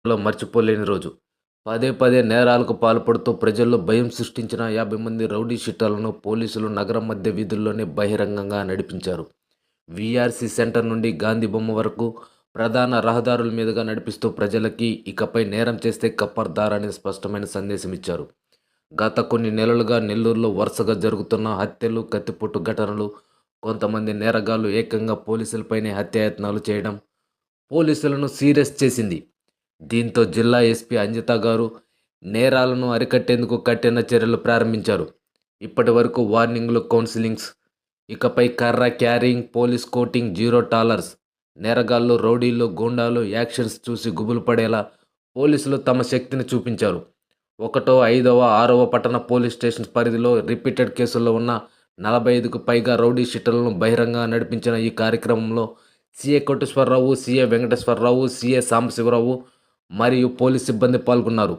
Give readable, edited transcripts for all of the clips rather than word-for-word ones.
మర్చిపోలేని రోజు. పదే పదే నేరాలకు పాల్పడుతూ ప్రజల్లో భయం సృష్టించిన 50 మంది రౌడీ షీటర్లను పోలీసులు నగరం మధ్య వీధుల్లోనే బహిరంగంగా నడిపించారు. వీఆర్సీ సెంటర్ నుండి గాంధీ బొమ్మ వరకు ప్రధాన రహదారుల మీదుగా నడిపిస్తూ ప్రజలకి ఇకపై నేరం చేస్తే కప్పర్దారని స్పష్టమైన సందేశం ఇచ్చారు. గత కొన్ని నెలలుగా నెల్లూరులో వరుసగా జరుగుతున్న హత్యలు, కత్తిపోటు ఘటనలు, కొంతమంది నేరగాళ్లు ఏకంగా పోలీసులపైనే హత్యాయత్నాలు చేయడం పోలీసులను సీరియస్ చేసింది. దీంతో జిల్లా ఎస్పీ అంజిత గారు నేరాలను అరికట్టేందుకు కఠిన చర్యలు ప్రారంభించారు. ఇప్పటి వరకు వార్నింగ్లు, కౌన్సిలింగ్స్, ఇకపై కర్ర క్యారింగ్, పోలీస్ కోటింగ్, జీరో టాలర్స్. నేరగాళ్లు, రౌడీలు, గూండాలు యాక్షన్స్ చూసి గుబులు పడేలా పోలీసులు తమ శక్తిని చూపించారు. 1వ, 5వ, 6వ పట్టణ పోలీస్ స్టేషన్ పరిధిలో రిపీటెడ్ కేసుల్లో ఉన్న 45కు పైగా రౌడీ షీటర్లను బహిరంగంగా నడిపించిన ఈ కార్యక్రమంలో CA Koteswararao, CA Venkateswararao, CA Sambasivarao మరియు పోలీస్ సిబ్బంది పాల్గొన్నారు.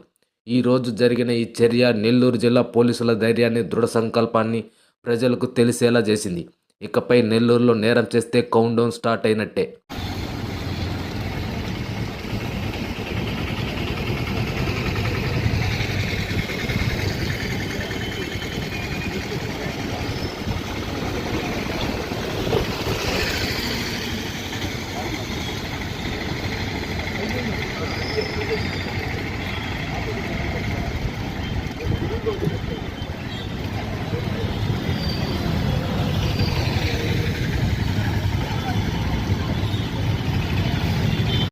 ఈరోజు జరిగిన ఈ చర్య నెల్లూరు జిల్లా పోలీసుల ధైర్యాన్ని, దృఢ సంకల్పాన్ని ప్రజలకు తెలిసేలా చేసింది. ఇకపై నెల్లూరులో నేరం చేస్తే కౌంట్ డౌన్ స్టార్ట్ అయినట్టే.